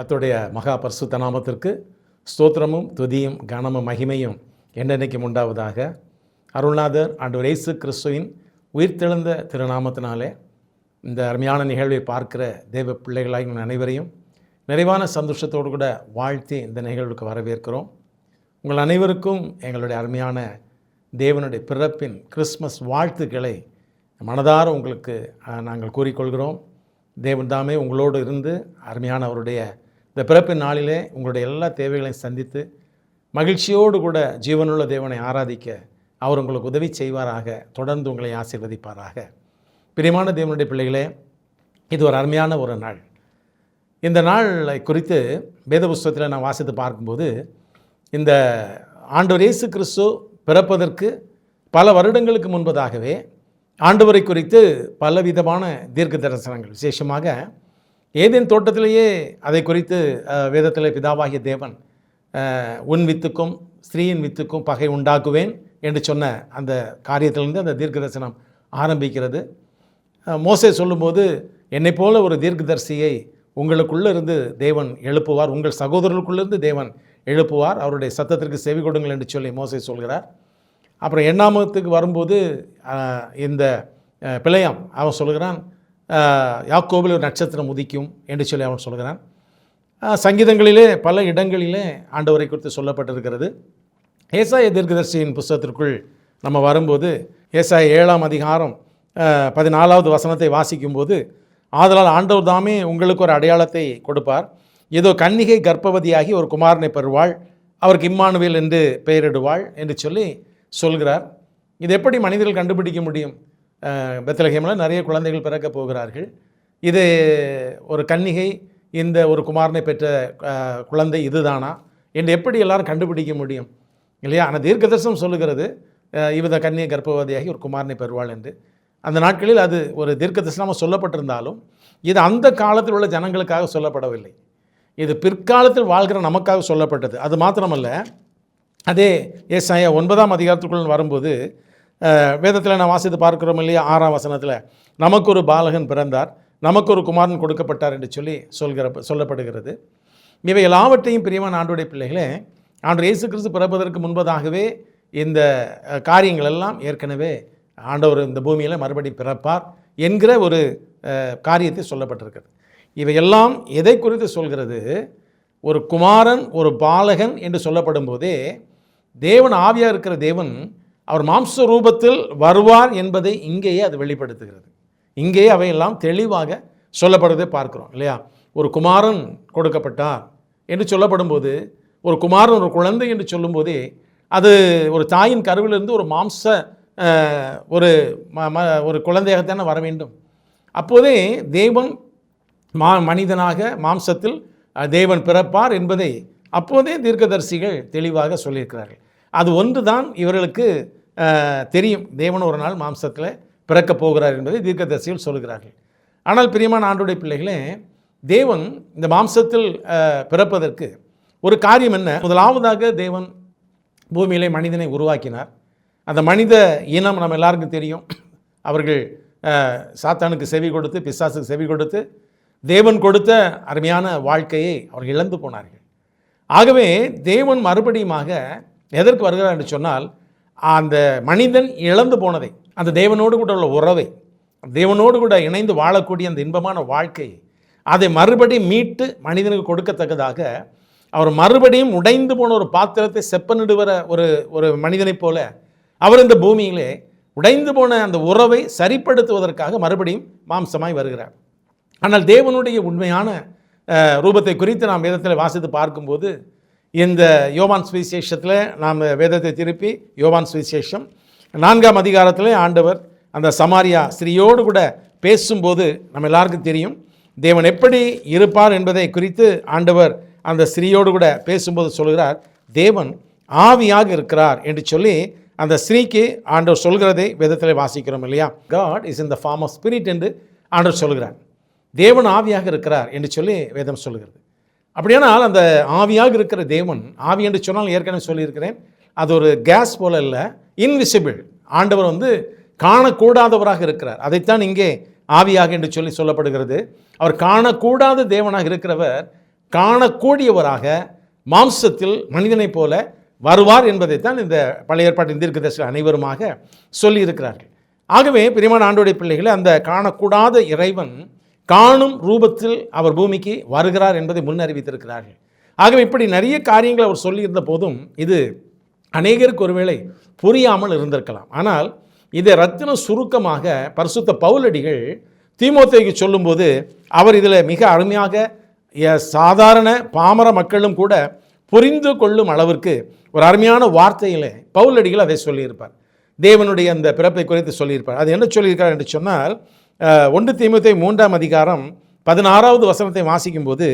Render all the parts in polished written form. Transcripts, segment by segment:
கர்த்தருடைய மகா பரிசுத்த நாமத்திற்கு ஸ்தோத்திரமும் துதியும் கனமும் மகிமையும் என்றென்னைக்கும் உண்டாவதாக. அருள்நாதர் ஆண்டவர் இயேசு கிறிஸ்துவின் உயிர்த்தெழுந்த திருநாமத்தினாலே இந்த அருமையான நிகழ்வை பார்க்கிற தேவ பிள்ளைகளாக அனைவரையும் நிறைவான சந்தோஷத்தோடு கூட வாழ்த்தி இந்த நிகழ்வுக்கு வரவேற்கிறோம். உங்கள் அனைவருக்கும் எங்களுடைய அருமையான தேவனுடைய பிறப்பின் கிறிஸ்மஸ் வாழ்த்துக்களை மனதார உங்களுக்கு நாங்கள் கூறிக்கொள்கிறோம். தேவன் தாமே உங்களோடு இருந்து அருமையான அவருடைய இந்த பிறப்பின் நாளிலே உங்களுடைய எல்லா தேவைகளையும் சந்தித்து மகிழ்ச்சியோடு கூட ஜீவனுள்ள தேவனை ஆராதிக்க அவர் உங்களுக்கு உதவி செய்வாராக, தொடர்ந்து உங்களை ஆசீர்வதிப்பாராக. பிரியமான தேவனுடைய பிள்ளைகளே, இது ஒரு அருமையான ஒரு நாள். இந்த நாளை குறித்து வேத புஸ்தகத்தில் நான் வாசித்து பார்க்கும்போது, இந்த ஆண்டவர் இயேசு கிறிஸ்து பிறப்பதற்கு பல வருடங்களுக்கு முன்பதாகவே ஆண்டவரை குறித்து பலவிதமான தீர்க்க தரிசனங்கள், விசேஷமாக ஏதேன் தோட்டத்திலேயே அதை குறித்து வேதத்திலே பிதாவாகிய தேவன் உன் வித்துக்கும் ஸ்திரீயின் வித்துக்கும் பகை உண்டாக்குவேன் என்று சொன்ன அந்த காரியத்திலிருந்து அந்த தீர்க்க தரிசனம் ஆரம்பிக்கிறது. மோசே சொல்லும்போது, என்னை போல ஒரு தீர்க்கதரிசியை உங்களுக்குள்ளே இருந்து தேவன் எழுப்புவார், உங்கள் சகோதரர்களுக்குள்ளேருந்து தேவன் எழுப்புவார், அவருடைய சத்தத்திற்கு செவி கொடுங்கள் என்று சொல்லி மோசே சொல்கிறார். அப்புறம் எண்ணாமத்துக்கு வரும்போது இந்த பிழையாம் அவன் சொல்கிறான், யாக்கோபில் ஒரு நட்சத்திரம் உதிக்கும் என்று சொல்லி அவன் சொல்கிறான். சங்கீதங்களிலே பல இடங்களிலே ஆண்டவரை குறித்து சொல்லப்பட்டிருக்கிறது. ஏசாயா தீர்க்கதரிசியின் புஸ்தகத்திற்குள் நம்ம வரும்போது, ஏசாயா 7ஆம் அதிகாரம் 14வது வசனத்தை வாசிக்கும்போது, ஆதலால் ஆண்டவர் தாமே உங்களுக்கு ஒரு அடையாளத்தை கொடுப்பார், ஏதோ கன்னிகை கர்ப்பவதியாகி ஒரு குமாரனை பெறுவாள், அவருக்கு இம்மானுவேல் என்று பெயரிடுவாள் என்று சொல்லி சொல்கிறார். இது எப்படி மனிதர்கள் கண்டுபிடிக்க முடியும்? பெத்லகேமில் நிறைய குழந்தைகள் பிறக்க போகிறார்கள், இது ஒரு கன்னிகை இந்த ஒரு குமாரனை பெற்ற குழந்தை இதுதானா என்று எப்படி எல்லாரும் கண்டுபிடிக்க முடியும் இல்லையா? ஆனால் தீர்க்கதரிசனம் சொல்லுகிறது, இவத கன்னிகை கர்ப்பவதியாகி ஒரு குமாரனை பெறுவாள் என்று. அந்த நாட்களில் அது ஒரு தீர்க்கதரிசனமாக சொல்லப்பட்டிருந்தாலும் இது அந்த காலத்தில் உள்ள ஜனங்களுக்காக சொல்லப்படவில்லை, இது பிற்காலத்தில் வாழ்கிற நமக்காக சொல்லப்பட்டது. அது மாத்திரமல்ல, அதே ஏசாயா 9ஆம் அதிகாரத்துக்குள் வரும்போது வேதத்தில் நான் வாசித்து பார்க்கிறோம் இல்லையா, 6ஆம் வசனத்தில் நமக்கு ஒரு பாலகன் பிறந்தார், நமக்கு ஒரு குமாரன் கொடுக்கப்பட்டார் என்று சொல்லி சொல்லப்படுகிறது. இவை எல்லாவற்றையும் பிரியமான ஆண்டவருடைய பிள்ளைகளே, ஆண்டவர் இயேசு கிறிஸ்து பிறப்பதற்கு முன்பதாகவே இந்த காரியங்கள் எல்லாம் ஏற்கனவே ஆண்டவர் இந்த பூமியில் மறுபடியும் பிறப்பார் என்கிற ஒரு காரியத்தை சொல்லப்பட்டிருக்கிறது. இவையெல்லாம் எதை குறித்து சொல்கிறது? ஒரு குமாரன், ஒரு பாலகன் என்று சொல்லப்படும் போதே தேவன் ஆவியாக இருக்கிற தேவன் அவர் மாம்ச ரூபத்தில் வருவார் என்பதை இங்கேயே அது வெளிப்படுத்துகிறது. இங்கேயே அவையெல்லாம் தெளிவாக சொல்லப்படுவதை பார்க்கிறோம் இல்லையா? ஒரு குமாரன் கொடுக்கப்பட்டார் என்று சொல்லப்படும் போது, ஒரு குமாரன் ஒரு குழந்தை என்று சொல்லும்போதே அது ஒரு தாயின் கருவிலிருந்து ஒரு மாம்ச ஒரு குழந்தையாகத்தானே வர வேண்டும். அப்போதே தேவன் மனிதனாக மாம்சத்தில் தேவன் பிறப்பார் என்பதை அப்போதே தீர்க்கதரிசிகள் தெளிவாக சொல்லியிருக்கிறார்கள். அது ஒன்று தான் இவர்களுக்கு தெரியும், தேவன் ஒரு நாள் மாம்சத்தில் பிறக்கப் போகிறார் என்பதை தீர்க்கதரிசிகள் சொல்கிறார்கள். ஆனால் பிரியமான ஆண்டவருடைய பிள்ளைகளே, தேவன் இந்த மாம்சத்தில் பிறப்பதற்கு ஒரு காரியம் என்ன? முதலாவதாக தேவன் பூமியிலே மனிதனை உருவாக்கினார். அந்த மனித இனம் நம்ம எல்லாருக்கும் தெரியும், அவர்கள் சாத்தானுக்கு செவி கொடுத்து, பிசாசுக்கு செவி கொடுத்து தேவன் கொடுத்த அருமையான வாழ்க்கையை அவர்கள் இழந்து போனார்கள். ஆகவே தேவன் மறுபடியுமாக எதற்கு வருகிறார் என்று சொன்னால், அந்த மனிதன் இழந்து போனதை, அந்த தேவனோடு கூட உள்ள உறவை, தேவனோடு கூட இணைந்து வாழக்கூடிய அந்த இன்பமான வாழ்க்கையை அதை மறுபடியும் மீட்டு மனிதனுக்கு கொடுக்கத்தக்கதாக அவர் மறுபடியும் உடைந்து போன ஒரு பாத்திரத்தை செப்பனிடுகிற ஒரு மனிதனைப் போல அவர் இந்த பூமியிலே உடைந்து போன அந்த உறவை சரிப்படுத்துவதற்காக மறுபடியும் மாம்சமாய் வருகிறார். ஆனால் தேவனுடைய உண்மையான ரூபத்தை குறித்து நாம் வேதத்தில் வாசித்து பார்க்கும்போது, இந்த யோவான் சுவிசேஷத்தில் நாம் வேதத்தை திருப்பி யோவான் சுவிசேஷம் 4ஆம் அதிகாரத்தில் ஆண்டவர் அந்த சமாரியா ஸ்திரீயோடு கூட பேசும்போது நம்ம எல்லாருக்கும் தெரியும், தேவன் எப்படி இருப்பார் என்பதை குறித்து ஆண்டவர் அந்த ஸ்திரீயோடு கூட பேசும்போது சொல்கிறார், தேவன் ஆவியாக இருக்கிறார் என்று சொல்லி அந்த ஸ்திரீக்கு ஆண்டவர் சொல்கிறதை வேதத்தில் வாசிக்கிறோம் இல்லையா? God is in the form of spirit என்று ஆண்டவர் சொல்கிறார். தேவன் ஆவியாக இருக்கிறார் என்று சொல்லி வேதம் சொல்கிறது. அப்படியானால் அந்த ஆவியாக இருக்கிற தேவன், ஆவி என்று சொன்னால் ஏற்கனவே சொல்லியிருக்கிறேன், அது ஒரு கேஸ் போல இல்லை, இன்விசிபிள். ஆண்டவர் காணக்கூடாதவராக இருக்கிறார். அதைத்தான் இங்கே ஆவியாக என்று சொல்லி சொல்லப்படுகிறது. அவர் காணக்கூடாத தேவனாக இருக்கிறவர் காணக்கூடியவராக மாம்சத்தில் மனிதனைப் போல வருவார் என்பதைத்தான் இந்த பழைய ஏற்பாட்டின் தீர்க்கதரிசிகள் அனைவருமாக சொல்லியிருக்கிறார்கள். ஆகவே பிரியமான ஆண்டவருடைய பிள்ளைகளே, அந்த காணக்கூடாத இறைவன் காணும் ரூபத்தில் அவர் பூமிக்கு வருகிறார் என்பதை முன்னறிவித்திருக்கிறார்கள். ஆகவே இப்படி நிறைய காரியங்கள் அவர் சொல்லியிருந்த போதும் இது அநேகருக்கு ஒருவேளை புரியாமல் இருந்திருக்கலாம். ஆனால் இதை ரத்தின சுருக்கமாக பரிசுத்த பவுலடிகள் தீமோத்தேயுக்கு சொல்லும்போது அவர் இதில் மிக அருமையாக சாதாரண பாமர மக்களும் கூட புரிந்து கொள்ளும் அளவிற்கு ஒரு அருமையான வார்த்தையில் பவுலடிகள் அதை சொல்லியிருப்பார். தேவனுடைய அந்த பிறப்பை குறித்து சொல்லியிருப்பார். அது என்ன சொல்லியிருக்கார் என்று சொன்னால், 1 தீமோத்தேயு 3ஆம் அதிகாரம் 16வது வசனத்தை வாசிக்கும்போது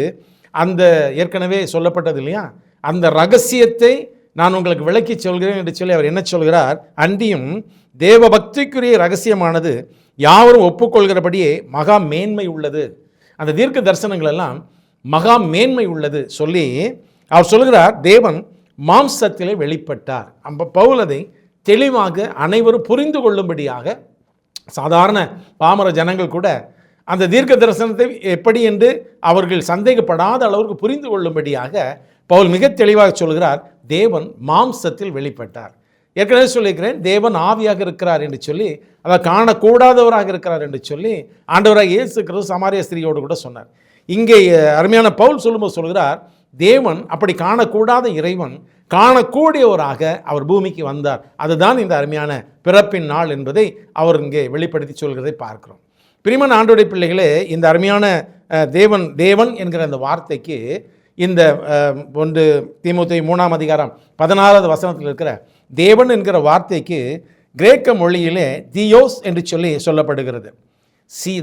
அந்த ஏற்கனவே சொல்லப்பட்டது இல்லையா, அந்த ரகசியத்தை நான் உங்களுக்கு விளக்கி சொல்கிறேன் என்று சொல்லி அவர் என்ன சொல்கிறார், அன்றியும் தேவ பக்திக்குரிய ரகசியமானது யாவரும் ஒப்புக்கொள்கிறபடியே மகா மேன்மை உள்ளது. அந்த தீர்க்க தரிசனங்கள் எல்லாம் மகா மேன்மை உள்ளது சொல்லி அவர் சொல்கிறார், தேவன் மாம்சத்திலே வெளிப்பட்டார். பவுல் அதை தெளிவாக அனைவரும் புரிந்து கொள்ளும்படியாக, சாதாரண பாமர ஜனங்கள் கூட அந்த தீர்க்க தரிசனத்தை எப்படி என்று அவர்கள் சந்தேகப்படாத அளவுக்கு புரிந்து கொள்ளும்படியாக பவுல் மிக தெளிவாக சொல்கிறார், தேவன் மாம்சத்தில் வெளிப்பட்டார். ஏற்கனவே சொல்லியிருக்கிறேன், தேவன் ஆவியாக இருக்கிறார் என்று சொல்லி, அதை காணக்கூடாதவராக இருக்கிறார் என்று சொல்லி ஆண்டவராக இயேசு கிறிஸ்து சமாரிய ஸ்திரியோடு கூட சொன்னார். இங்கே அருமையான பவுல் சொல்லும்போது சொல்கிறார், தேவன் அப்படி காணக்கூடாத இறைவன் காணக்கூடியவராக அவர் பூமிக்கு வந்தார். அதுதான் இந்த அருமையான பிறப்பின் நாள் என்பதை அவர் இங்கே வெளிப்படுத்தி சொல்கிறதை பார்க்கிறோம். பிரியமான ஆண்டவருடைய பிள்ளைகளே, இந்த அருமையான தேவன் என்கிற அந்த வார்த்தைக்கு இந்த 1 தீமோத்தேயு 3ஆம் அதிகாரம் 16வது வசனத்தில் இருக்கிற தேவன் என்கிற வார்த்தைக்கு கிரேக்க மொழியிலே தியோஸ் என்று சொல்லி சொல்லப்படுகிறது.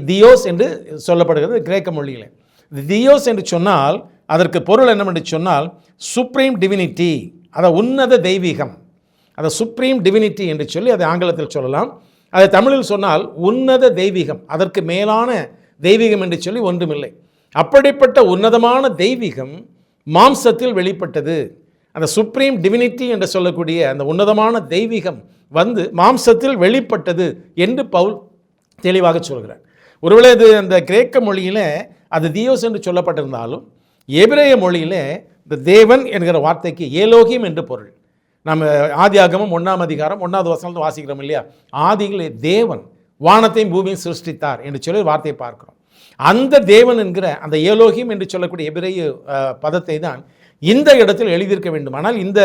தியோஸ் என்று சொல்லப்படுகிறது கிரேக்க மொழியிலே. தியோஸ் என்று சொன்னால் அதற்கு பொருள் என்னவென்று சொன்னால் சுப்ரீம் டிவினிட்டி, அதை உன்னத தெய்வீகம், அதை சுப்ரீம் டிவினிட்டி என்று சொல்லி அதை ஆங்கிலத்தில் சொல்லலாம். அதை தமிழில் சொன்னால் உன்னத தெய்வீகம், அதற்கு மேலான தெய்வீகம் என்று சொல்லி ஒன்றுமில்லை. அப்படிப்பட்ட உன்னதமான தெய்வீகம் மாம்சத்தில் வெளிப்பட்டது. அந்த சுப்ரீம் டிவினிட்டி என்று சொல்லக்கூடிய அந்த உன்னதமான தெய்வீகம் வந்து மாம்சத்தில் வெளிப்பட்டது என்று பவுல் தெளிவாக சொல்கிறார். ஒருவேளை இது அந்த கிரேக்க மொழியில் அது தியோஸ் என்று சொல்லப்பட்டிருந்தாலும் எபிரேய மொழியில் இந்த தேவன் என்கிற வார்த்தைக்கு ஏலோகிம் என்று பொருள். நம்ம ஆதியாகமம் 1ஆம் அதிகாரம் 1வது வசனத்தை வாசிக்கிறோம் இல்லையா, ஆதியிலே தேவன் வானத்தையும் பூமியும் சிருஷ்டித்தார் என்று சொல்லி வார்த்தையை பார்க்கிறோம். அந்த தேவன் என்கிற அந்த ஏலோகிம் என்று சொல்லக்கூடிய எபிரேய பதத்தை தான் இந்த இடத்தில் எழுதியிருக்க வேண்டும். ஆனால் இந்த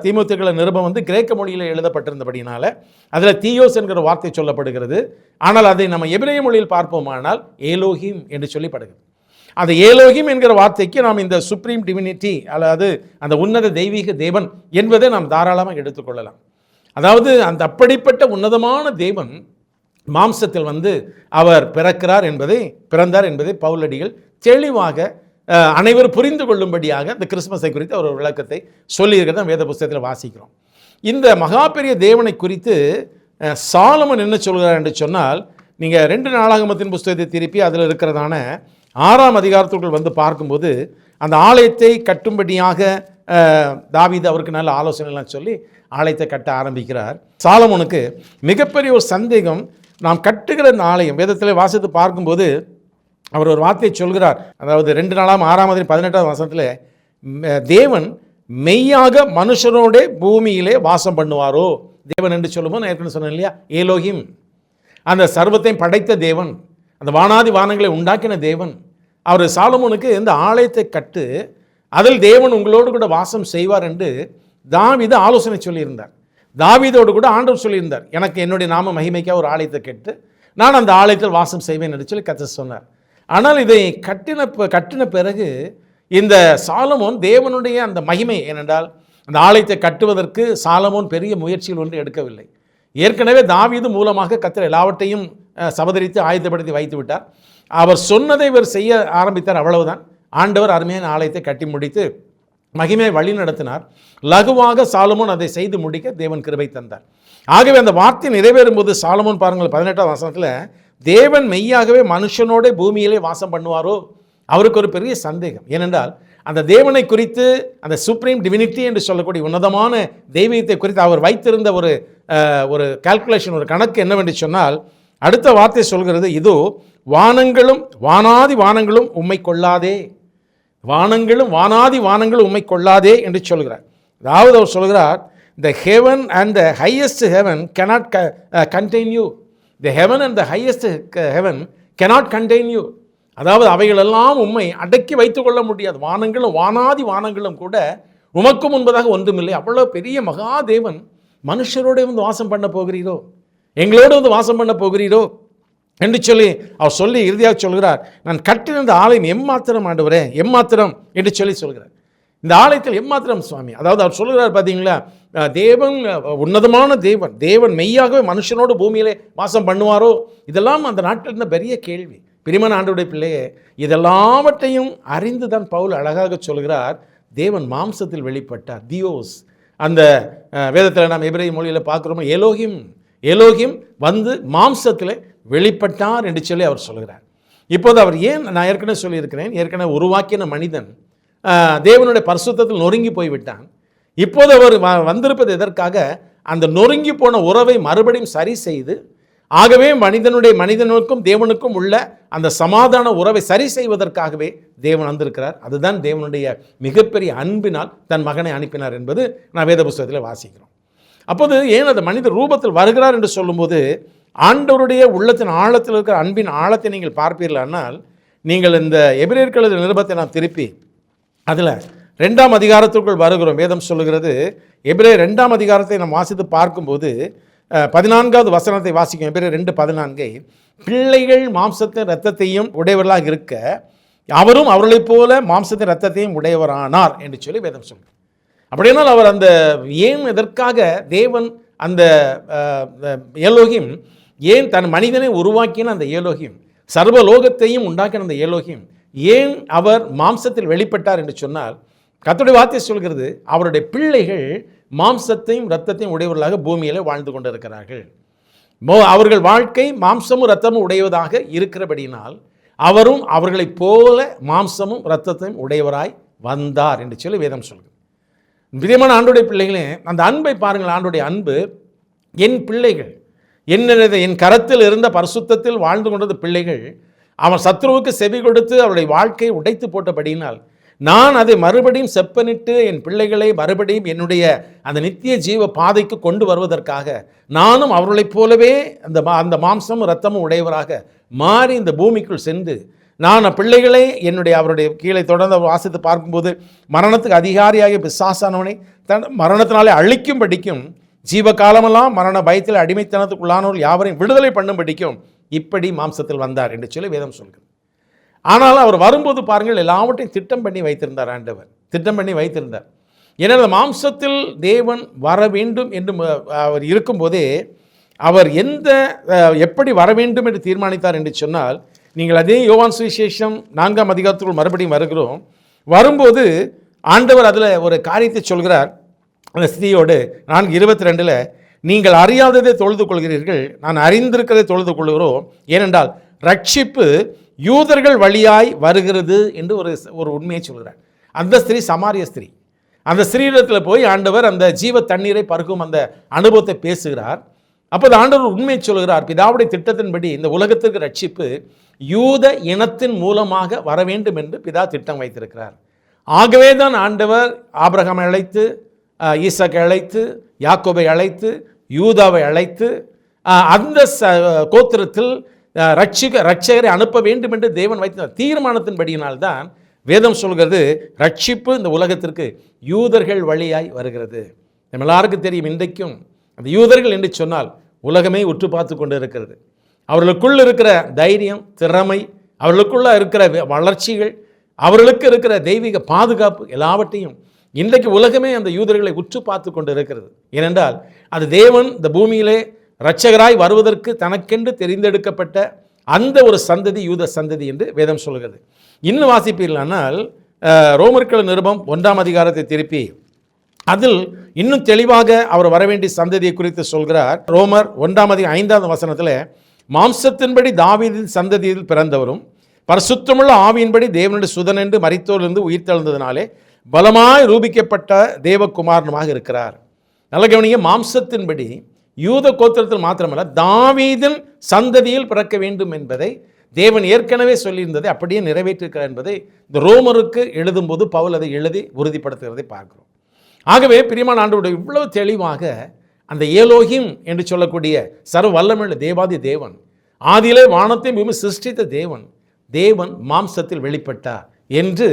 தீமோத்தேயுக்குள்ள நிருபம் வந்து கிரேக்க மொழியில் எழுதப்பட்டிருந்தபடினால அதில் தியோஸ் என்கிற வார்த்தை சொல்லப்படுகிறது. ஆனால் அதை நம்ம எபிரேய மொழியில் பார்ப்போமானால் ஏலோகிம் என்று சொல்லப்படுகிறது. அந்த ஏலோகிம் என்கிற வார்த்தைக்கு நாம் இந்த சுப்ரீம் டிவினிட்டி அல்லது அந்த உன்னத தெய்வீக தேவன் என்பதை நாம் தாராளமாக எடுத்துக்கொள்ளலாம். அதாவது அந்த அப்படிப்பட்ட உன்னதமான தேவன் மாம்சத்தில் வந்து அவர் பிறந்தார் என்பதை பவுலடிகள் தெளிவாக அனைவரும் புரிந்து கொள்ளும்படியாக இந்த கிறிஸ்மஸை குறித்து அவர் ஒரு விளக்கத்தை சொல்லியிருக்கிறத வேத புஸ்தகத்தில் வாசிக்கிறோம். இந்த மகா பெரிய தேவனை குறித்து சாலமன் என்ன சொல்கிறார் என்று சொன்னால், நீங்கள் 2 நாளாகமத்தின் புஸ்தகத்தை திருப்பி அதில் இருக்கிறதான 6ஆம் அதிகாரத்துக்குள் வந்து பார்க்கும்போது அந்த ஆலயத்தை கட்டும்படியாக தாவீது அவருக்கு நல்ல ஆலோசனைலாம் சொல்லி ஆலயத்தை கட்ட ஆரம்பிக்கிறார். சாலமோனுக்கு மிகப்பெரிய ஒரு சந்தேகம், நாம் கட்டுகிற இந்த ஆலயம் வேதத்தில் வாசித்து பார்க்கும்போது அவர் ஒரு வார்த்தையை சொல்கிறார். அதாவது 2 நாளாம் 6ஆம் அதிகாரம் 18ஆம் வசனத்தில் தேவன் மெய்யாக மனுஷனோட பூமியிலே வாசம் பண்ணுவாரோ. தேவன் என்று சொல்லும்போது நான் ஏற்கனவே சொன்னேன் இல்லையா, ஏலோகிம், அந்த சர்வத்தையும் படைத்த தேவன், அந்த வானாதி வானங்களை உண்டாக்கின தேவன். அவர் சாலமோனுக்கு இந்த ஆலயத்தை கட்டு, அதில் தேவன் உங்களோடு கூட வாசம் செய்வார் என்று தாவீது ஆலோசனை சொல்லியிருந்தார். தாவீதோடு கூட ஆண்டவர் சொல்லியிருந்தார், எனக்கு என்னுடைய நாம மகிமைக்காக ஒரு ஆலயத்தை கட்டு நான் அந்த ஆலயத்தில் வாசம் செய்வேன் என்று சொல்லி கர்த்தர் சொன்னார். ஆனால் இதை கட்டின பிறகு இந்த சாலமோன் தேவனுடைய அந்த மகிமை, ஏனென்றால் அந்த ஆலயத்தை கட்டுவதற்கு சாலமோன் பெரிய முயற்சிகள் ஒன்று எடுக்கவில்லை. ஏற்கனவே தாவீது மூலமாக கர்த்தர் எல்லாவற்றையும் சபதரித்து ஆயத்தப்படுத்தி வைத்து விட்டார். அவர் சொன்னதை இவர் செய்ய ஆரம்பித்தார், அவ்வளவுதான். ஆண்டவர் அருமையான ஆலயத்தை கட்டி முடித்து மகிமை வழி நடத்தினார். லகுவாக சாலமோன் அதை செய்து முடிக்க தேவன் கிருபை தந்தார். ஆகவே அந்த வார்த்தை நிறைவேறும் போது சாலமோன் பாருங்கள் 18ஆம் வசனத்தில் தேவன் மெய்யாகவே மனுஷனோட பூமியிலே வாசம் பண்ணுவாரோ. அவருக்கு ஒரு பெரிய சந்தேகம், ஏனென்றால் அந்த தேவனை குறித்து அந்த சுப்ரீம் டிவினிட்டி என்று சொல்லக்கூடிய உன்னதமான தெய்வீகத்தை குறித்து அவர் வைத்திருந்த ஒரு கால்குலேஷன், ஒரு கணக்கு என்னவென்று சொன்னால், அடுத்த வார்த்தை சொல்கிறது, இதோ வானங்களும் வானாதி வானங்களும் உம்மை கொள்ளாதே. வானங்களும் வானாதி வானங்களும் உம்மை கொள்ளாதே என்று சொல்கிறார். அதாவது அவர் சொல்கிறார், the heaven and the highest heaven cannot contain you. The heaven and the highest heaven cannot contain you. அதாவது அவைகளெல்லாம் உம்மை அடக்கி வைத்துக் கொள்ள முடியாது. வானங்களும் வானாதி வானங்களும் கூட உமக்கு முன்பதாக ஒன்றுமில்லை. அவ்வளோ பெரிய மகாதேவன் மனுஷரோடு வந்து வாசம் பண்ண போகிறீரோ, எங்களோடு வந்து வாசம் பண்ண போகிறீரோ என்று சொல்லி அவர் சொல்லி இறுதியாக சொல்கிறார், நான் கட்டின இந்த ஆலயம் எம்மாத்திரம் ஆண்டவரே, எம்மாத்திரம் என்று சொல்லி சொல்கிறார். இந்த ஆலயத்தில் எம்மாத்திரம் சுவாமி. அதாவது அவர் சொல்கிறார் பார்த்தீங்களா, தேவன் உன்னதமான தேவன், தேவன் மெய்யாகவே மனுஷனோடு பூமியிலே வாசம் பண்ணுவாரோ? இதெல்லாம் அந்த நாட்டில் இருந்த பெரிய கேள்வி. பிரியமான ஆண்டவருடைய பிள்ளையே, இதெல்லாவற்றையும் அறிந்து தான் பவுல் அழகாக சொல்கிறார், தேவன் மாம்சத்தில் வெளிப்பட்டார். தியோஸ், அந்த வேதத்தில் நாம் எபிரேய மொழியில் பார்க்குறோமோ, எலோகிம் வந்து மாம்சத்தில் வெளிப்பட்டார் என்று சொல்லி அவர் சொல்கிறார். இப்போது அவர் நான் ஏற்கனவே சொல்லியிருக்கிறேன், ஏற்கனவே உருவாக்கின மனிதன் தேவனுடைய பரிசுத்தத்தில் நொறுங்கி போய்விட்டான். இப்போது அவர் வந்திருப்பது எதற்காக? அந்த நொறுங்கி போன உறவை மறுபடியும் சரி செய்து, ஆகவே மனிதனுக்கும் தேவனுக்கும் உள்ள அந்த சமாதான உறவை சரி செய்வதற்காகவே தேவன் வந்திருக்கிறார். அதுதான் தேவனுடைய மிகப்பெரிய அன்பினால் தன் மகனை அனுப்பினார் என்பது நான் வேத புஸ்தகத்தில் வாசிக்கிறோம். அப்போது ஏன் அந்த மனித ரூபத்தில் வருகிறார் என்று சொல்லும்போது, ஆண்டவருடைய உள்ளத்தின் ஆழத்தில் இருக்கிற அன்பின் ஆழத்தை நீங்கள் பார்ப்பீர்களானால், நீங்கள் இந்த எபிரேயர் நிருபத்தை நாம் திருப்பி அதில் 2ஆம் அதிகாரத்திற்குள் வருகிறோம். வேதம் சொல்லுகிறது, எபிரேயர் 2ஆம் அதிகாரத்தை நாம் வாசித்து பார்க்கும்போது 14வது வசனத்தை வாசிக்கும். எபிரேயர் 2:14, பிள்ளைகள் மாம்சத்தின் இரத்தத்தையும் உடையவர்களாக இருக்க அவரும் அவர்களைப் போல மாம்சத்தின் இரத்தத்தையும் உடையவரானார் என்று சொல்லி வேதம் சொல்கிறார். அப்படியானால் அவர் அந்த எதற்காக தேவன் அந்த எலோகிம் ஏன் தன் மனிதனை உருவாக்கின அந்த எலோகிம், சர்வலோகத்தையும் உண்டாக்கின அந்த எலோகிம் ஏன் அவர் மாம்சத்தில் வெளிப்பட்டார் என்று சொன்னால், கர்த்தருடைய வார்த்தை சொல்கிறது, அவருடைய பிள்ளைகள் மாம்சத்தையும் இரத்தத்தையும் உடையவர்களாக பூமியில் வாழ்ந்து கொண்டிருக்கிறார்கள். அவர்கள் வாழ்க்கை மாம்சமும் இரத்தமும் உடையவதாக இருக்கிறபடியினால் அவரும் அவர்களைப் போல மாம்சமும் இரத்தத்தையும் உடையவராய் வந்தார் என்று சொல்லி வேதம் சொல்கிறது. பிரியமான ஆண்டோடைய பிள்ளைகளே, அந்த அன்பை பாருங்கள். ஆண்டோடைய அன்பு, என் பிள்ளைகள் என் கரத்தில் இருந்த பரிசுத்தத்தில் வாழ்ந்து கொண்டது பிள்ளைகள், அவன் சத்ருவுக்கு செவி கொடுத்து அவருடைய வாழ்க்கையை உடைத்து போட்டபடியினால் நான் அதை மறுபடியும் செப்பனிட்டு என் பிள்ளைகளை மறுபடியும் என்னுடைய அந்த நித்திய ஜீவ பாதைக்கு கொண்டு வருவதற்காக நானும் அவர்களைப் போலவே அந்த மாம்சமும் இரத்தமும் உடையவராக மாறி இந்த பூமிக்குள் சென்று நான் பிள்ளைகளை அவருடைய கீழே தொடர்ந்து வாசித்து பார்க்கும்போது, மரணத்துக்கு அதிகாரியாகிய பிசாசானவனை தன் மரணத்தினாலே அழிக்கும்படிக்கும், ஜீவகாலமெல்லாம் மரண பயத்தில் அடிமைத்தனத்துக்குள்ளானவர்கள் யாவரையும் விடுதலை பண்ணும்படிக்கும் இப்படி மாம்சத்தில் வந்தார் என்று சொல்லி வேதம் சொல்கிறது. ஆனால் அவர் வரும்போது பாருங்கள், எல்லாவற்றையும் திட்டம் பண்ணி வைத்திருந்தார். ஆண்டவர் திட்டம் பண்ணி வைத்திருந்தார். ஏன்னா மாம்சத்தில் தேவன் வர வேண்டும் என்று அவர் இருக்கும்போதே அவர் எப்படி வர வேண்டும் என்று தீர்மானித்தார் என்று சொன்னால், நீங்கள் அதே யோவான் சுவிசேஷம் 4ஆம் அதிகாரத்துக்குள் மறுபடியும் வருகிறோம். வரும்போது ஆண்டவர் அதில் ஒரு காரியத்தை சொல்கிறார். அந்த ஸ்திரீயோடு 4:22, நீங்கள் அறியாததை தொழுது கொள்கிறீர்கள், நான் அறிந்திருக்கிறதை தொழுது கொள்கிறோம், ஏனென்றால் ரட்சிப்பு யூதர்கள் வழியாய் வருகிறது என்று ஒரு உண்மையை சொல்கிறார். அந்த ஸ்திரீ சமாரிய ஸ்திரீ. அந்த ஸ்திரீயிடத்தில் போய் ஆண்டவர் அந்த ஜீவ தண்ணீரை பருகும் அந்த அனுபவத்தை பேசுகிறார். அப்போது ஆண்டவர் உண்மையை சொல்கிறார், பிதாவுடைய திட்டத்தின்படி இந்த உலகத்திற்கு ரட்சிப்பு யூத இனத்தின் மூலமாக வர வேண்டும் என்று பிதா திட்டம் வைத்திருக்கிறார். ஆகவே தான் ஆண்டவர் ஆபிரகாமை அழைத்து, ஈசாக்கை அழைத்து, யாக்கோபை அழைத்து, யூதாவை அழைத்து அந்த கோத்திரத்தில் ரட்சகரை அனுப்ப வேண்டும் என்று தேவன் வைத்த தீர்மானத்தின்படியினால்தான் வேதம் சொல்கிறது, ரட்சிப்பு இந்த உலகத்திற்கு யூதர்கள் வழியாய் வருகிறது. நம்ம எல்லாருக்கும் தெரியும், இன்றைக்கும் அந்த யூதர்கள் என்று சொன்னால் உலகமே உற்று பார்த்து கொண்டு இருக்கிறது. அவர்களுக்குள் இருக்கிற தைரியம், திறமை, அவர்களுக்குள்ள இருக்கிற வளர்ச்சிகள், அவர்களுக்கு இருக்கிற தெய்வீக பாதுகாப்பு எல்லாவற்றையும் இன்றைக்கு உலகமே அந்த யூதர்களை உற்று பார்த்து கொண்டு இருக்கிறது. ஏனென்றால் அது தேவன் இந்த பூமியிலே இரட்சகராய் வருவதற்கு தனக்கென்று தெரிந்தெடுக்கப்பட்ட அந்த ஒரு சந்ததி யூத சந்ததி என்று வேதம் சொல்கிறது. இன்னும் வாசிப்பீர்களானால் ரோமர்கள் நிருபம் 1ஆம் அதிகாரத்தை திருப்பி அதில் இன்னும் தெளிவாக அவர் வரவேண்டிய சந்ததியை குறித்து சொல்கிறார். ரோமர் 1ஆம் அதிகாரம் 5ஆம் வசனத்தில், மாம்சத்தின்படி தாவீதின் சந்ததியில் பிறந்தவரும் பரிசுத்தமுள்ள ஆவியின்படி தேவனுடைய சுதன் என்று மரித்தோரிலிருந்து உயிர்த்தெழுந்ததினாலே பலமாய் ரூபிக்கப்பட்ட தேவகுமாரனுமாக இருக்கிறார். நல்ல கவனிங்க, மாம்சத்தின்படி யூத கோத்திரத்தில் மாத்திரமல்ல, தாவீதின் சந்ததியில் பிறக்க வேண்டும் என்பதை தேவன் ஏற்கனவே சொல்லியிருந்ததை அப்படியே நிறைவேற்றிருக்கிறார் என்பதை இந்த ரோமருக்கு எழுதும்போது பவுல் அதை எழுதி உறுதிப்படுத்துகிறதை பார்க்கிறோம். ஆகவே பிரியமான ஆண்டவருடைய இவ்வளவு தெளிவாக அந்த ஏலோகிம் என்று சொல்லக்கூடிய சர்வ வல்லமையுள்ள தேவாதி தேவன், ஆதியிலே வானத்தையும் பூமி சிருஷ்டித்த தேவன் மாம்சத்தில் வெளிப்பட்டார் என்று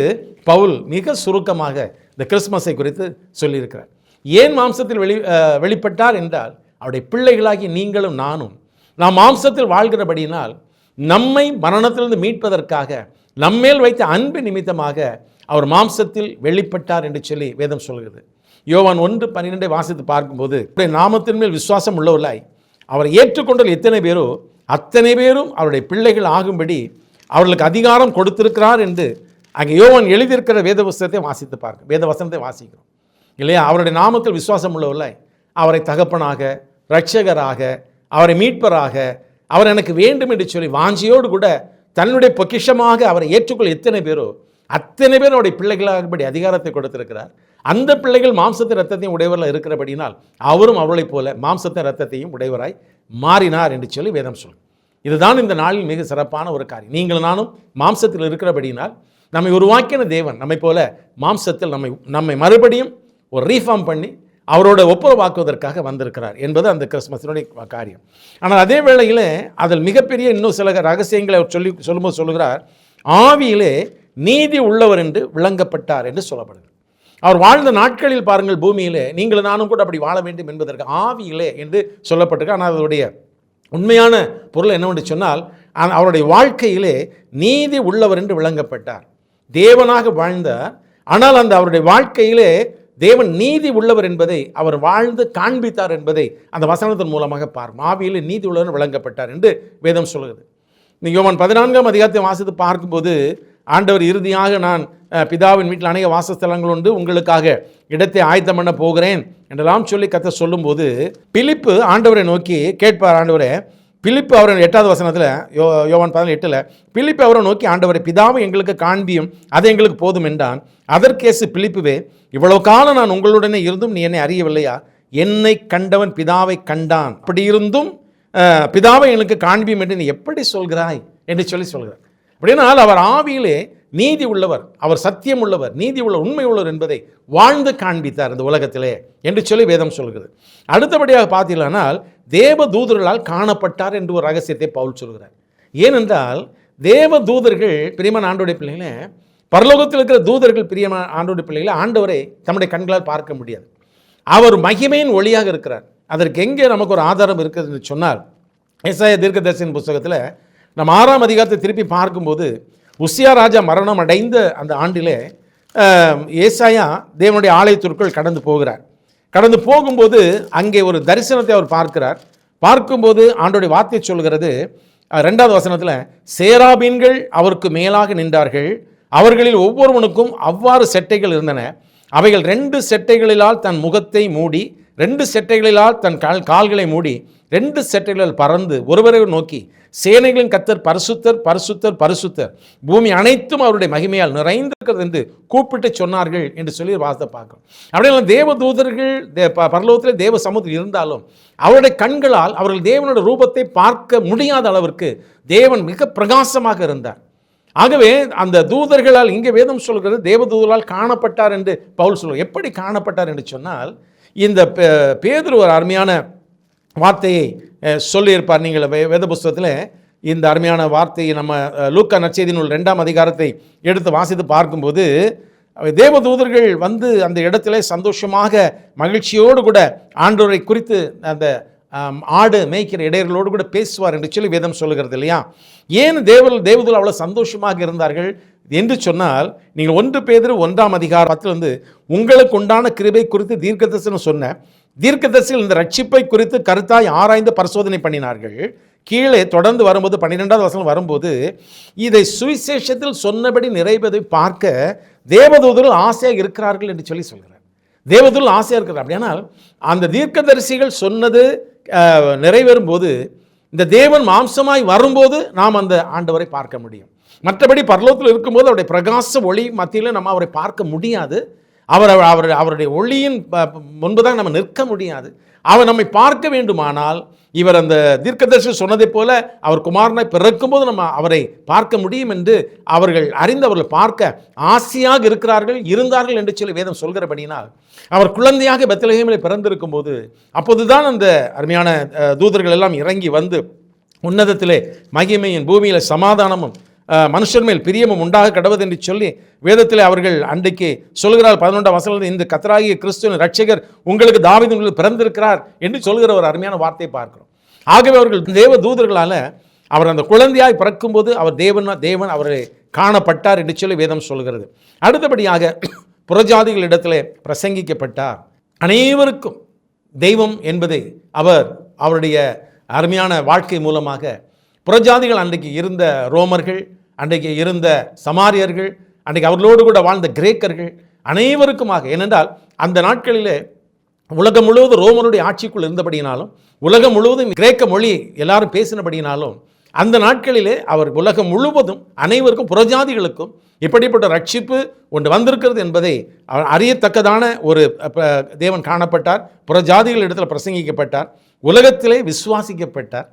பவுல் மிக சுருக்கமாக இந்த கிறிஸ்மஸை குறித்து சொல்லியிருக்கிறார். ஏன் மாம்சத்தில் வெளிப்பட்டார் என்றால், அவருடைய பிள்ளைகளாகி நீங்களும் நானும் நாம் மாம்சத்தில் வாழ்கிறபடியினால் நம்மை மரணத்திலிருந்து மீட்பதற்காக நம்மேல் வைத்த அன்பு நிமித்தமாக அவர் மாம்சத்தில் வெளிப்பட்டார் என்று சொல்லி வேதம் சொல்கிறது. யோவான் 1:12 வாசித்து பார்க்கும்போது, நாமத்தின் மேல் விசுவாசம் உள்ளவர்களாய் அவரை ஏற்றுக்கொண்ட எத்தனை பேரோ அத்தனை பேரும் அவருடைய பிள்ளைகள் ஆகும்படி அவர்களுக்கு அதிகாரம் கொடுத்திருக்கிறார் என்று அங்கே யோவான் எழுதியிருக்கிற வேத புஸ்தகத்தை வாசித்து பார்க்க, வேத வசனத்தை வாசிக்கிறோம் இல்லையா? அவருடைய நாமத்தில் விசுவாசம் உள்ளவர்களாய் அவரை தகப்பனாக, இரட்சகராக, அவரை மீட்பராக, அவர் எனக்கு வேண்டும் என்று சொல்லி வாஞ்சியோடு கூட தன்னுடைய பொக்கிஷமாக அவரை ஏற்றுக்கொள்ள எத்தனை பேரோ அத்தனை பேர் அவருடைய பிள்ளைகளாகபடி அதிகாரத்தை கொடுத்திருக்கிறார். அந்த பிள்ளைகள் மாம்சத்தின் ரத்தத்தையும் உடையவராக இருக்கிறபடினால் அவரும் அவர்களைப் போல மாம்சத்தின் ரத்தத்தையும் உடையவராய் மாறினார் என்று சொல்லி வேதம் சொல்லும். இதுதான் இந்த நாளில் மிக சிறப்பான ஒரு காரியம். நீங்கள் நானும் மாம்சத்தில் இருக்கிறபடினால் நம்மை உருவாக்கின தேவன் நம்மை போல மாம்சத்தில் நம்மை மறுபடியும் ஒரு ரீஃபார்ம் பண்ணி அவரோட ஒப்புரவாக்குவதற்காக வந்திருக்கிறார் என்பது அந்த கிறிஸ்மஸினுடைய காரியம். ஆனால் அதே வேளையில் அதில் மிகப்பெரிய இன்னும் சில ரகசியங்களை அவர் சொல்லும்போது சொல்லுகிறார், ஆவியிலே நீதி உள்ளவர் என்று விளங்கப்பட்டார் என்று சொல்லப்படுது. அவர் வாழ்ந்த நாட்களில் பாருங்கள், பூமியிலே நீங்கள் நானும் கூட அப்படி வாழ வேண்டும் என்பதற்கு ஆவியிலே என்று சொல்லப்பட்டிருக்கு. ஆனால் அதனுடைய உண்மையான பொருள் என்னவென்று சொன்னால், அவருடைய வாழ்க்கையிலே நீதி உள்ளவர் என்று விளங்கப்பட்டார். தேவனாக வாழ்ந்தார், ஆனால் அந்த அவருடைய வாழ்க்கையிலே தேவன் நீதி உள்ளவர் என்பதை அவர் வாழ்ந்து காண்பித்தார் என்பதை அந்த வசனத்தின் மூலமாக பார்க்கும். ஆவியிலே நீதி உள்ளவர் விளங்கப்பட்டார் என்று வேதம் சொல்கிறது. யோவான் 14ஆம் அதிகாரத்தை வாசித்து பார்க்கும்போது, ஆண்டவர் இறுதியாக நான் பிதாவின் வீட்டில் அநேக வாசஸ்தலங்கள் உண்டு, உங்களுக்காக இடத்தை ஆயத்தம் பண்ண போகிறேன் என்றெல்லாம் சொல்லி கர்த்தர் சொல்லும்போது, பிலிப்பு ஆண்டவரை நோக்கி கேட்பார். ஆண்டவரே, பிலிப்பு அவரை 8வது வசனத்தில் யோவான் 14:8 பிலிப்பு அவரை நோக்கி, ஆண்டவரை பிதாவை எங்களுக்கு காண்பியும், அது எங்களுக்கு போதும் என்றான். அதற்கேசு பிலிப்புவே, இவ்வளவு காலம் நான் உங்களுடனே இருந்தும் நீ என்னை அறியவில்லையா? என்னை கண்டவன் பிதாவை கண்டான், அப்படி இருந்தும் பிதாவை எனக்கு காண்பியும் என்று நீ எப்படி சொல்கிறாய் என்று சொல்லி சொல்கிறார். அப்படினால் அவர் ஆவியிலே நீதி உள்ளவர், அவர் சத்தியம் உள்ளவர், நீதி உள்ள உண்மை உள்ளவர் என்பதை வாழ்ந்து காண்பித்தார் இந்த உலகத்திலே என்று சொல்லி வேதம் சொல்கிறது. அடுத்தபடியாக பார்த்தீர்களானால் தேவ தூதர்களால் காணப்பட்டார் என்று ஒரு ரகசியத்தை பவுல் சொல்கிறார். ஏனென்றால் தேவ தூதர்கள், பிரியமான ஆண்டவருடைய பிள்ளைகளே, பரலோகத்தில் இருக்கிற தூதர்கள் பிரியமான ஆண்டவருடைய பிள்ளைகளை ஆண்டவரை தம்முடைய கண்களால் பார்க்க முடியாது. அவர் மகிமையின் ஒளியாக இருக்கிறார். அதற்கு எங்கே நமக்கு ஒரு ஆதாரம் இருக்குது என்று சொன்னால், ஏசாயா தீர்க்கதரிசியின் புத்தகத்தில் நம்ம 6ஆம் அதிகாரத்தை திருப்பி பார்க்கும்போது, உசியா ராஜா மரணம் அடைந்த அந்த ஆண்டிலே ஏசாயா தேவனுடைய ஆலயத்திற்குள் கடந்து போகிறார். கடந்து போகும்போது அங்கே ஒரு தரிசனத்தை அவர் பார்க்கிறார். பார்க்கும்போது ஆண்டோடைய வார்த்தை சொல்கிறது 2வது வசனத்தில், சேராபீன்கள் அவருக்கு மேலாக நின்றார்கள், அவர்களில் ஒவ்வொருவனுக்கும் அவ்வாறு செட்டைகள் இருந்தன, அவைகள் 2 செட்டைகளிலால் தன் முகத்தை மூடி, 2 செட்டைகளிலால் தன் கால்களை மூடி, 2 செட்டைகளால் பறந்து ஒருவரை நோக்கி, சேனைகளின் கர்த்தர் பரிசுத்தர் பரிசுத்தர் பரிசுத்தர், பூமி அனைத்தும் அவருடைய மகிமையால் நிறைந்திருக்கிறது என்று கூப்பிட்டு சொன்னார்கள் என்று சொல்லி வாசத்தை பார்க்கிறோம். அப்படியே தேவ தூதர்கள் பரலோகத்திலே தேவ சமூகத்தில் இருந்தாலும் அவருடைய கண்களால் அவர்கள் தேவனுடைய ரூபத்தை பார்க்க முடியாத அளவிற்கு தேவன் மிக பிரகாசமாக இருந்தார். ஆகவே அந்த தூதர்களால், இங்கே வேதம் சொல்கிறது தேவ தூதர்களால் காணப்பட்டார் என்று பவுல் சொல்கிறார். எப்படி காணப்பட்டார் என்று சொன்னால், இந்த பேதுரு ஒரு அருமையான வார்த்தையை சொல்லியிருப்பார். நீங்கள் வேத புஸ்தகத்தில் இந்த அருமையான வார்த்தையை நம்ம லூக்கா நற்செய்தி நூல் 2ஆம் அதிகாரத்தை எடுத்து வாசித்து பார்க்கும்போது, தேவ தூதர்கள் வந்து அந்த இடத்துல சந்தோஷமாக மகிழ்ச்சியோடு கூட ஆண்டவரை குறித்து அந்த ஆடு மேய்க்கிற இடையர்களோடு கூட பேசுவார் என்று சொல்லி வேதம் சொல்லுகிறது இல்லையா? ஏன் தேவதூதர்கள் அவ்வளோ சந்தோஷமாக இருந்தார்கள் என்று சொன்னால், நீங்கள் 1 பேதுரு 1ஆம் அதிகாரத்தில் உங்களுக்கு உண்டான கிருபை குறித்து தீர்க்கதரிசனம் சொன்ன தீர்க்கதரிசிகள் இந்த ரட்சிப்பை குறித்து கருத்தாய் ஆராய்ந்து பரிசோதனை பண்ணினார்கள். கீழே தொடர்ந்து வரும்போது 12வது வசனம் வரும்போது, இதை சுவிசேஷத்தில் சொன்னபடி நிறைவேறதை பார்க்க தேவதூதர்கள் ஆசையாக இருக்கிறார்கள் என்று சொல்லி சொல்கிறார். தேவதூதர்கள் ஆசையாக இருக்கிறார். அப்படியானால் அந்த தீர்க்கதரிசிகள் சொன்னது நிறைவேறும் போது, இந்த தேவன் மாம்சமாய் வரும்போது நாம் அந்த ஆண்டவரை பார்க்க முடியும். மற்றபடி பரலோகத்தில் இருக்கும்போது அவருடைய பிரகாச ஒளி மத்தியில் நம்ம அவரை பார்க்க முடியாது. அவருடைய ஒளியின் முன்புதான் நம்ம நிற்க முடியாது. அவர் நம்மை பார்க்க வேண்டுமானால் இவர் அந்த தீர்க்கதரிசி சொன்னதைப் போல அவர் குமாரனை பிறக்கும்போது நம்ம அவரை பார்க்க முடியும் என்று அவர்கள் அறிந்து அவர்கள் பார்க்க ஆசையாக இருந்தார்கள் என்று சொல்லி வேதம் சொல்கிறபடினால், அவர் குழந்தையாக பெத்லகேமில் பிறந்திருக்கும் போது அப்போதுதான் அந்த அருமையான தூதர்கள் எல்லாம் இறங்கி வந்து உன்னதத்திலே மகிமையின் பூமியில் சமாதானமும் மனுஷர் மேல் பிரியமும் உண்டாக கடவுது என்று சொல்லி வேதத்தில் அவர்கள் அன்றைக்கு சொல்கிறார். 11ஆம் வசனத்தில் இந்த கர்த்தராகிய கிறிஸ்துவின் ரட்சகர் உங்களுக்கு தாவீதின் பிறந்திருக்கிறார் என்று சொல்கிற ஒரு அருமையான வார்த்தையை பார்க்கிறோம். ஆகவே அவர்கள் தேவ தூதர்களால் அவர் அந்த குழந்தையாய் பிறக்கும்போது அவர் தேவன் அவரை காணப்பட்டார் என்று சொல்லி வேதம் சொல்கிறது. அடுத்தபடியாக புறஜாதிகளிடத்திலே பிரசங்கிக்கப்பட்டார். அனைவருக்கும் தெய்வம் என்பதை அவருடைய அருமையான வாழ்க்கை மூலமாக புறஜாதிகள் அன்றைக்கு இருந்த ரோமர்கள், அன்றைக்கு இருந்த சமாரியர்கள், அன்றைக்கு அவர்களோடு கூட வாழ்ந்த கிரேக்கர்கள் அனைவருக்குமாக, ஏனென்றால் அந்த நாட்களிலே உலகம் முழுவதும் ரோமனுடைய ஆட்சிக்குள் இருந்தபடியினாலும் உலகம் முழுவதும் கிரேக்க மொழி எல்லாரும் பேசினபடினாலும் அந்த நாட்களிலே அவர் உலகம் முழுவதும் அனைவருக்கும் புறஜாதிகளுக்கும் இப்படிப்பட்ட ரட்சிப்பு ஒன்று வந்திருக்கிறது என்பதை அறியத்தக்கதான ஒரு தேவன் காணப்பட்டார். புறஜாதிகள் இடத்துல பிரசங்கிக்கப்பட்டார், உலகத்திலே விசுவாசிக்கப்பட்டார்.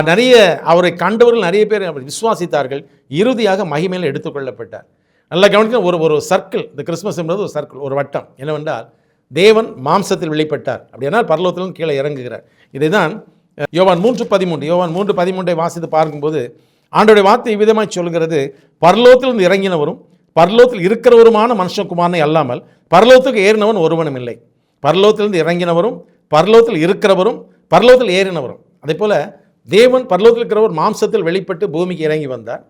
நிறைய அவரை கண்டவர்கள் நிறைய பேர் அவர் விசுவாசித்தார்கள். இறுதியாக மகிமையில் எடுத்துக்கொள்ளப்பட்டார். நல்லா கவனிக்க ஒரு சர்க்கிள், இந்த கிறிஸ்மஸ் என்பது ஒரு சர்க்கிள், ஒரு வட்டம். என்னவென்றால் தேவன் மாம்சத்தில் வெளிப்பட்டார், அப்படியானால் பரலோகத்திலும் கீழே இறங்குகிறார். இதை தான் யோவான் 3:13 வாசித்து பார்க்கும்போது ஆண்டோடைய வார்த்தை இவ்விதமாய் சொல்கிறது, பரலோகத்திலிருந்து இறங்கினவரும் பரலோகத்தில் இருக்கிறவருமான மனுஷகுமாரனை அல்லாமல் பரலோகத்துக்கு ஏறினவன் ஒருவனும் இல்லை. பரலோகத்திலிருந்து இறங்கினவரும் பரலோகத்தில் இருக்கிறவரும் பரலோகத்தில் ஏறினவரும். அதே போல தேவன் பரலோகத்தில் இருக்கிறவர் மாம்சத்தில் வெளிப்பட்டு பூமிக்கு இறங்கி வந்தார்.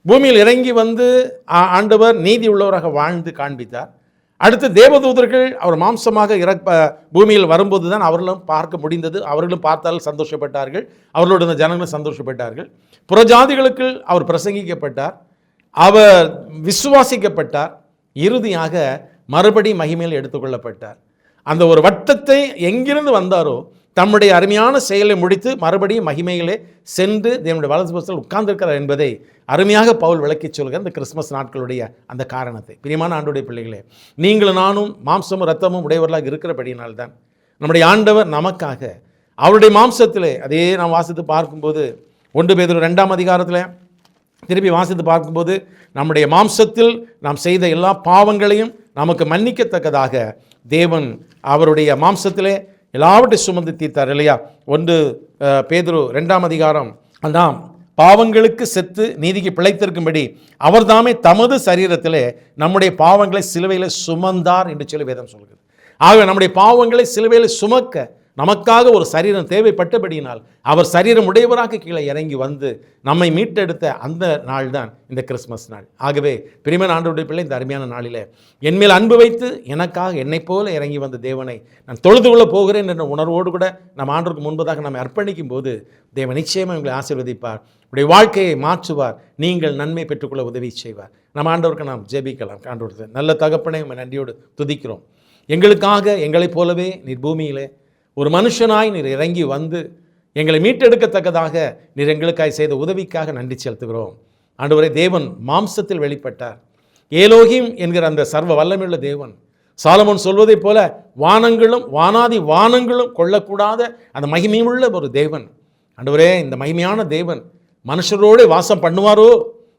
பூமியில் இறங்கி வந்து ஆண்டவர் நீதி உள்ளவராக வாழ்ந்து காண்பித்தார். அடுத்து தேவதூதர்கள் அவர் மாம்சமாக பூமியில் வரும்போது தான் அவர்களும் பார்க்க முடிந்தது. அவர்களும் பார்த்தால் சந்தோஷப்பட்டார்கள், அவர்களோட இந்த ஜனங்களும் சந்தோஷப்பட்டார்கள். புறஜாதிகளுக்கு அவர் பிரசங்கிக்கப்பட்டார், அவர் விசுவாசிக்கப்பட்டார், இறுதியாக மறுபடி மகிமையில் எடுத்துக்கொள்ளப்பட்டார். அந்த ஒரு வட்டத்தை எங்கிருந்து வந்தாரோ தம்முடைய அருமையான செயலை முடித்து மறுபடியும் மகிமையிலே சென்று தேவனுடைய வலது பக்கத்தில் உட்கார்ந்திருக்கிறார் என்பதை அருமையாக பவுல் விளக்கி சொல்கிற இந்த கிறிஸ்மஸ் நாட்களுடைய அந்த காரணத்தை. பிரியமான ஆண்டவருடைய பிள்ளைகளே, நீங்களும் நானும் மாம்சமும் இரத்தமும் உடையவர்களாக இருக்கிறபடியினால்தான் நம்முடைய ஆண்டவர் நமக்காக அவருடைய மாம்சத்திலே, அதே நாம் வாசித்து பார்க்கும்போது 1 பேதுரு 2ஆம் அதிகாரத்தில் திருப்பி வாசித்து பார்க்கும்போது நம்முடைய மாம்சத்தில் நாம் செய்த எல்லா பாவங்களையும் நமக்கு மன்னிக்கத்தக்கதாக தேவன் அவருடைய மாம்சத்திலே எல்லாவற்றையும் சுமந்து தீர்த்தார் இல்லையா. 1 பேதுரு 2ஆம் அதிகாரம், நாம் பாவங்களுக்கு செத்து நீதிக்கு பிழைத்திருக்கும்படி அவர் தாமே தமது சரீரத்திலே நம்முடைய பாவங்களை சிலுவையில் சுமந்தார் என்று சொல்லி வேதம் சொல்கிறது. ஆகவே நம்முடைய பாவங்களை சிலுவையில் சுமக்க நமக்காக ஒரு சரீரம் தேவைப்பட்டபடியினால் அவர் சரீரம் உடையவராக கீழே இறங்கி வந்து நம்மை மீட்டெடுத்த அந்த நாள் தான் இந்த கிறிஸ்மஸ் நாள். ஆகவே பிரியமான ஆண்டவருடைய பிள்ளை, இந்த அருமையான நாளில் என்மேல் அன்பு வைத்து எனக்காக என்னை போல இறங்கி வந்த தேவனை நான் தொழுது கொள்ள போகிறேன் என்ற உணர்வோடு கூட நம்ம ஆண்டவருக்கு முன்பதாக நம்ம அர்ப்பணிக்கும் போது தேவன் நிச்சயமாக உங்களை ஆசீர்வதிப்பார், உடைய வாழ்க்கையை மாற்றுவார், நீங்கள் நன்மை பெற்றுக்கொள்ள உதவி செய்வார். நம்ம ஆண்டவருக்கு நாம் ஜெபிக்கலாம். ஆண்டவருக்கு நல்ல தகப்பனை நம்ம நன்றியோடு துதிக்கிறோம். எங்களுக்காக எங்களைப் போலவே நீர் பூமியிலே ஒரு மனுஷனாய் நீர் இறங்கி வந்து எங்களை மீட்டெடுக்கத்தக்கதாக நீர் எங்களுக்காய் செய்த உதவிக்காக நன்றி செலுத்துகிறோம். ஆண்டவரே, தேவன் மாம்சத்தில் வெளிப்பட்டார். ஏலோகிம் என்கிற அந்த சர்வ வல்லமையுள்ள தேவன், சாலமோன் சொல்வதைப் போல வானங்களும் வானாதி வானங்களும் கொள்ளக்கூடாத அந்த மகிமையுள்ள ஒரு தேவன். ஆண்டவரே, இந்த மகிமையான தேவன் மனுஷரோடு வாசம் பண்ணுவாரோ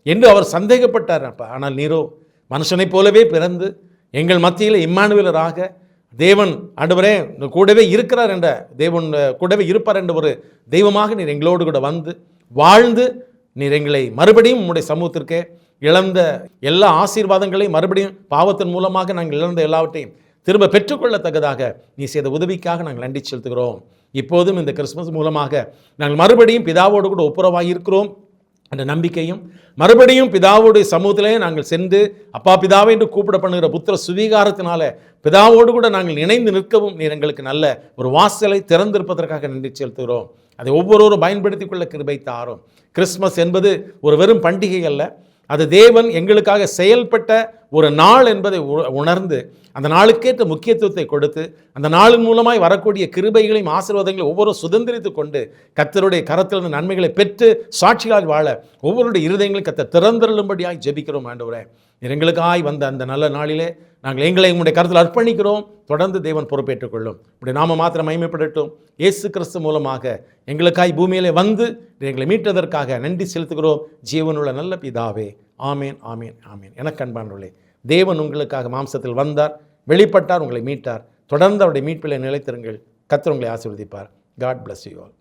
என்று அவர் சந்தேகப்பட்டார். ஆனால் நீரோ மனுஷனைப் போலவே பிறந்து எங்கள் மத்தியில் இம்மானுவேலராக தேவன் ஆண்டவரே கூடவே இருக்கிறார் என்ற தேவன் கூடவே இருப்பார் என்ற ஒரு தெய்வமாக நீர் எங்களோடு கூட வந்து வாழ்ந்து நீர் எங்களை மறுபடியும் உம்முடைய சமூகத்திற்கு இழந்த எல்லா ஆசீர்வாதங்களையும் மறுபடியும் பாவத்தின் மூலமாக நாங்கள் இழந்த எல்லாவற்றையும் திரும்ப பெற்றுக்கொள்ளத்தக்கதாக நீ செய்த உதவிக்காக நாங்கள் நன்றி செலுத்துகிறோம். இப்போதும் இந்த கிறிஸ்மஸ் மூலமாக நாங்கள் மறுபடியும் பிதாவோடு கூட ஒப்புரவாகி இருக்கிறோம் என்ற நம்பிக்கையும், மறுபடியும் பிதாவோடைய சமூகத்திலே நாங்கள் சென்று அப்பா பிதாவை என்று கூப்பிட பண்ணுகிற புத்திர சுவீகாரத்தினால பிதாவோடு கூட நாங்கள் இணைந்து நிற்கவும் நீர் எங்களுக்கு நல்ல ஒரு வாசலை திறந்திருப்பதற்காக நன்றி செலுத்துகிறோம். அதை ஒவ்வொருவரும் பயன்படுத்திக் கொள்ள கிருபை தாரும். கிறிஸ்மஸ் என்பது ஒரு வெறும் பண்டிகை அல்ல, அது தேவன் எங்களுக்காக செயல்பட்ட ஒரு நாள் என்பதை உணர்ந்து அந்த நாளுக்கேற்ற முக்கியத்துவத்தை கொடுத்து அந்த நாளின் மூலமாய் வரக்கூடிய கிருபைகளையும் ஆசீர்வாதங்களையும் ஒவ்வொரு சுதந்திரித்து கொண்டு கர்த்தருடைய கரத்திலிருந்து நன்மைகளை பெற்று சாட்சியால் வாழ ஒவ்வொருடைய இருதயங்களையும் கர்த்தர் திறந்தருளும்படியாய் ஜெபிக்கிறோம். ஆண்டவரே, எங்களுக்காய் வந்த அந்த நல்ல நாளிலே நாங்கள் எங்களை உங்களுடைய கருத்தில் அர்ப்பணிக்கிறோம். தொடர்ந்து தேவன் பொறுப்பேற்றுக் கொள்ளும். உடைய நாம மாத்திரம் மகிமைப்படட்டும். இயேசு கிறிஸ்து மூலமாக எங்களுக்காய் பூமியிலே வந்து எங்களை மீட்டதற்காக நன்றி செலுத்துகிறோம். ஜீவனுள்ள நல்ல பிதாவே, ஆமேன், ஆமேன், ஆமேன். எனக்கு அன்பானவர்களே, தேவன் உங்களுக்காக மாம்சத்தில் வந்தார், வெளிப்பட்டார், உங்களை மீட்டார். தொடர்ந்து அவருடைய மீட்பிலே நிலைத்திருங்கள். கர்த்தர் உங்களை ஆசீர்வதிப்பார். God bless you all.